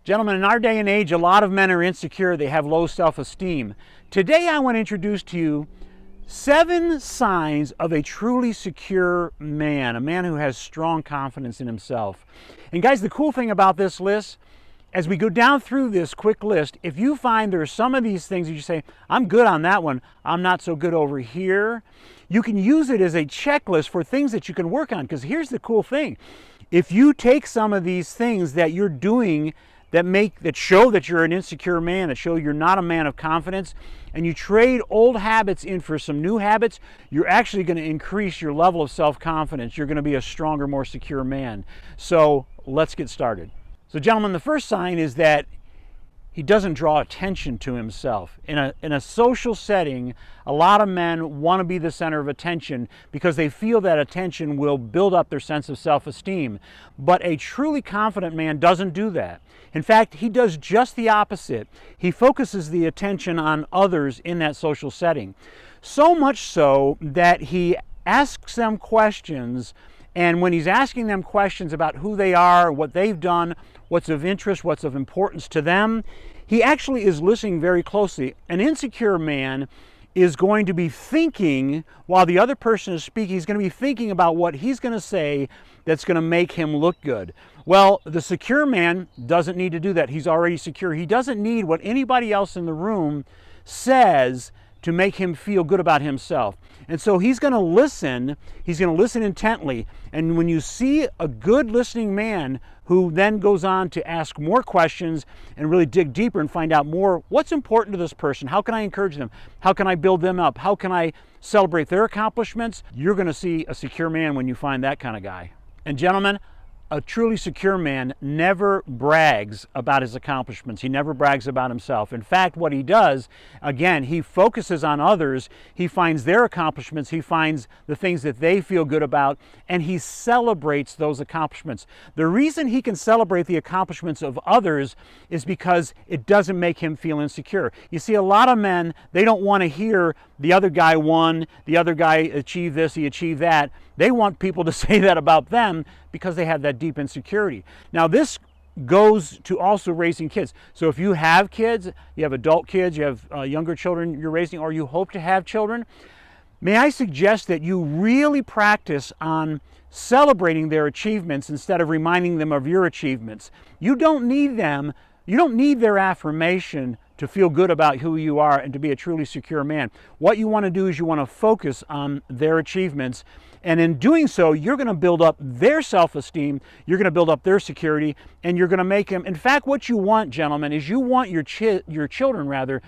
Gentlemen, in our day and age, a lot of men are insecure. They have low self-esteem. Today, I want to introduce to you 7 signs of a truly secure man, a man who has strong confidence in himself. And guys, the cool thing about this list, as we go down through this quick list, if you find there are some of these things that you say, I'm good on that one, I'm not so good over here, you can use it as a checklist for things that you can work on. Because here's the cool thing. If you take some of these things that you're doing that show that you're an insecure man, that show you're not a man of confidence, and you trade old habits in for some new habits, you're actually going to increase your level of self-confidence. You're going to be a stronger, more secure man. So let's get started. So gentlemen, the first sign is that he doesn't draw attention to himself. In a social setting, a lot of men want to be the center of attention because they feel that attention will build up their sense of self-esteem. But a truly confident man doesn't do that. In fact, he does just the opposite. He focuses the attention on others in that social setting. So much so that he asks them questions, and when he's asking them questions about who they are, what they've done, what's of interest, what's of importance to them, he actually is listening very closely. An insecure man is going to be thinking, while the other person is speaking, he's going to be thinking about what he's going to say that's going to make him look good. Well, the secure man doesn't need to do that. He's already secure. He doesn't need what anybody else in the room says to make him feel good about himself. And so he's going to listen intently. And when you see a good listening man who then goes on to ask more questions and really dig deeper and find out more, what's important to this person? How can I encourage them? How can I build them up? How can I celebrate their accomplishments? You're going to see a secure man when you find that kind of guy. And gentlemen, a truly secure man never brags about his accomplishments. He never brags about himself. In fact, what he does, again, he focuses on others. He finds their accomplishments. He finds the things that they feel good about, and he celebrates those accomplishments. The reason he can celebrate the accomplishments of others is because it doesn't make him feel insecure. You see, a lot of men, they don't want to hear the other guy won, the other guy achieved this, he achieved that. They want people to say that about them because they have that deep insecurity. Now, this goes to also raising kids. So if you have kids, you have adult kids, you have younger children you're raising, or you hope to have children, may I suggest that you really practice on celebrating their achievements instead of reminding them of your achievements. You don't need their affirmation to feel good about who you are and to be a truly secure man. What you want to do is you want to focus on their achievements. And in doing so, you're going to build up their self-esteem, you're going to build up their security, and you're going to make them, in fact, what you want, gentlemen, is you want your children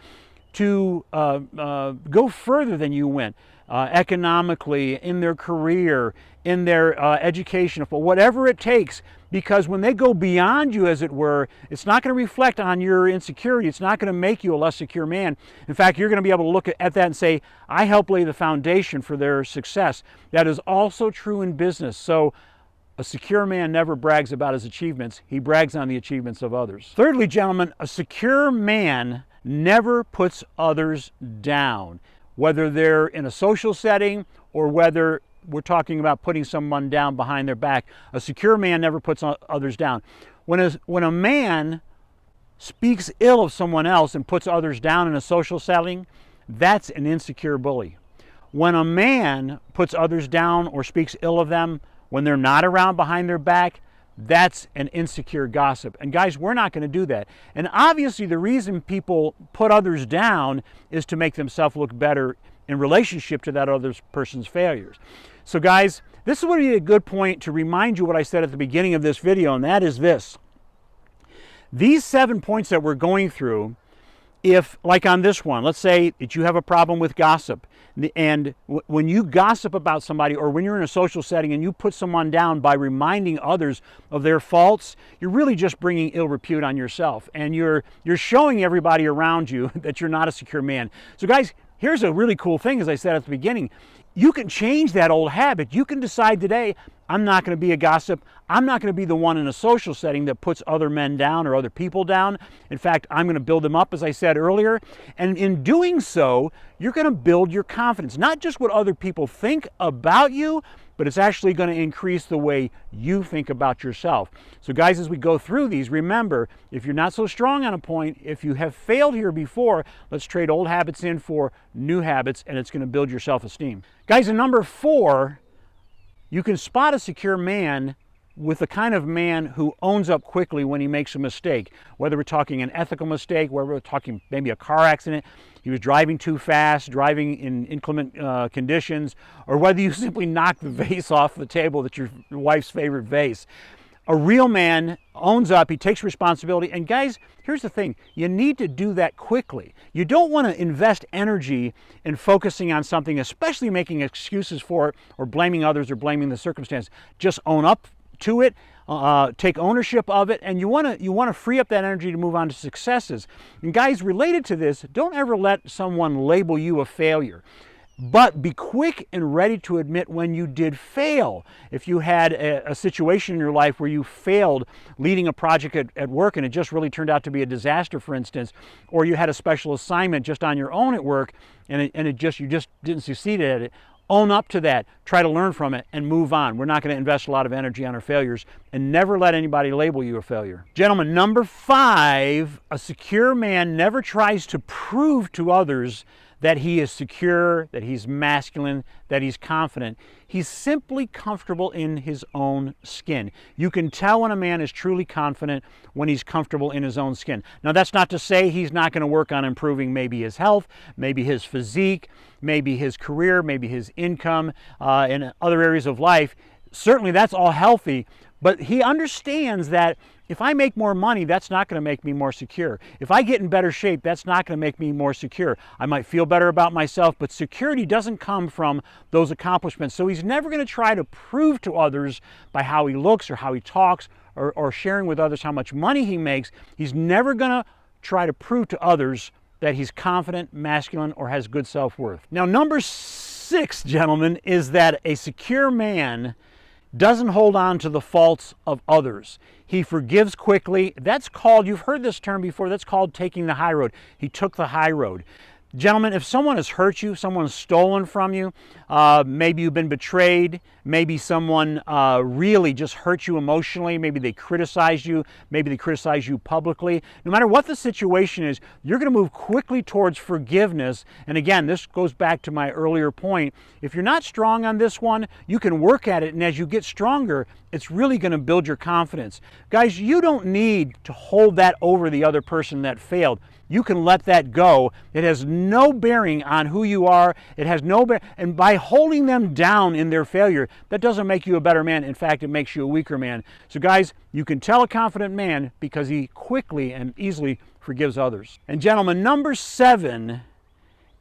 to go further than you went, economically, in their career, in their education, whatever it takes, because when they go beyond you, as it were, it's not going to reflect on your insecurity. It's not going to make you a less secure man. In fact, you're going to be able to look at that and say, I helped lay the foundation for their success. That is also true in business. So a secure man never brags about his achievements. He brags on the achievements of others. Thirdly, gentlemen, a secure man never puts others down, whether they're in a social setting or whether we're talking about putting someone down behind their back. A secure man never puts others down. When a man speaks ill of someone else and puts others down in a social setting, that's an insecure bully. When a man puts others down or speaks ill of them when they're not around behind their back, that's an insecure gossip. And guys, we're not going to do that. And obviously the reason people put others down is to make themselves look better in relationship to that other person's failures. So guys, this would be a good point to remind you what I said at the beginning of this video, and that is this. These 7 points that we're going through, if, like on this one, let's say that you have a problem with gossip, and when you gossip about somebody, or when you're in a social setting and you put someone down by reminding others of their faults, you're really just bringing ill repute on yourself, and you're showing everybody around you that you're not a secure man. So guys, here's a really cool thing, as I said at the beginning. You can change that old habit. You can decide today, I'm not going to be a gossip. I'm not going to be the one in a social setting that puts other men down or other people down. In fact, I'm going to build them up, as I said earlier. And in doing so, you're going to build your confidence. Not just what other people think about you, but it's actually going to increase the way you think about yourself. So guys, as we go through these, remember, if you're not so strong on a point, if you have failed here before, let's trade old habits in for new habits, and it's going to build your self-esteem. Guys, in number 4, you can spot a secure man with the kind of man who owns up quickly when he makes a mistake. Whether we're talking an ethical mistake, whether we're talking maybe a car accident, he was driving too fast, driving in inclement conditions, or whether you simply knocked the vase off the table that's your wife's favorite vase. A real man owns up, he takes responsibility, and guys, here's the thing, you need to do that quickly. You don't want to invest energy in focusing on something, especially making excuses for it, or blaming others, or blaming the circumstance. Just own up to it, take ownership of it, and you want to free up that energy to move on to successes. And guys, related to this, don't ever let someone label you a failure, but be quick and ready to admit when you did fail. If you had a situation in your life where you failed leading a project at work and it just really turned out to be a disaster, for instance, or you had a special assignment just on your own at work and you just didn't succeed at it, own up to that, try to learn from it, and move on. We're not going to invest a lot of energy on our failures, and never let anybody label you a failure. Gentlemen, number 5, a secure man never tries to prove to others that he is secure, that he's masculine, that he's confident. He's simply comfortable in his own skin. You can tell when a man is truly confident when he's comfortable in his own skin. Now, that's not to say he's not going to work on improving maybe his health, maybe his physique, maybe his career, maybe his income, in other areas of life. Certainly that's all healthy, but he understands that if I make more money, that's not going to make me more secure. If I get in better shape, that's not going to make me more secure. I might feel better about myself, but security doesn't come from those accomplishments. So he's never going to try to prove to others by how he looks or how he talks or sharing with others how much money he makes. He's never going to try to prove to others that he's confident, masculine, or has good self-worth. Now, number 6, gentlemen, is that a secure man doesn't hold on to the faults of others. He forgives quickly. That's called, you've heard this term before, that's called taking the high road. He took the high road. Gentlemen, if someone has hurt you, someone's stolen from you, maybe you've been betrayed, maybe someone really just hurt you emotionally, maybe they criticized you, maybe they criticized you publicly. No matter what the situation is, you're going to move quickly towards forgiveness. And again, this goes back to my earlier point. If you're not strong on this one, you can work at it, and as you get stronger, it's really going to build your confidence. Guys, you don't need to hold that over the other person that failed. You can let that go. It has no bearing on who you are. It has no bearing. And by holding them down in their failure, that doesn't make you a better man. In fact, it makes you a weaker man. So guys, you can tell a confident man because he quickly and easily forgives others. And gentlemen, number 7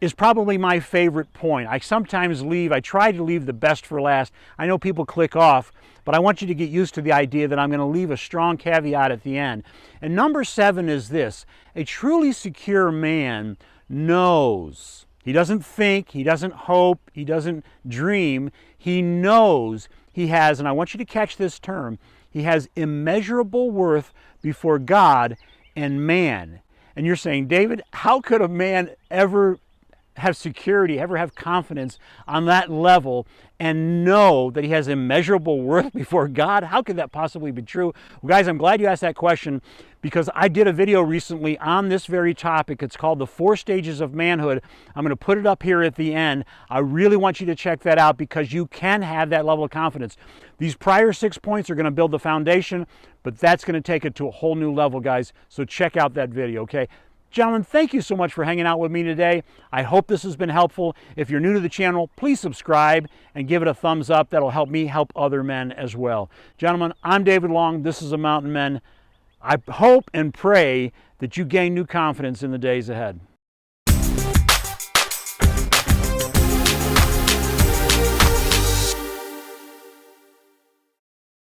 is probably my favorite point. I sometimes I try to leave the best for last. I know people click off, but I want you to get used to the idea that I'm going to leave a strong caveat at the end. And number 7 is this: a truly secure man knows. He doesn't think, he doesn't hope, he doesn't dream. He knows he has, and I want you to catch this term, he has immeasurable worth before God and man. And you're saying, David, how could a man ever have security, ever have confidence on that level and know that he has immeasurable worth before God? How could that possibly be true? Well, guys, I'm glad you asked that question because I did a video recently on this very topic. It's called The 4 Stages of Manhood. I'm going to put it up here at the end. I really want you to check that out because you can have that level of confidence. These prior 6 points are going to build the foundation, but that's going to take it to a whole new level, guys. So check out that video, okay? Gentlemen, thank you so much for hanging out with me today. I hope this has been helpful. If you're new to the channel, please subscribe and give it a thumbs up. That'll help me help other men as well. Gentlemen, I'm David Long. This is A Mountain Men. I hope and pray that you gain new confidence in the days ahead.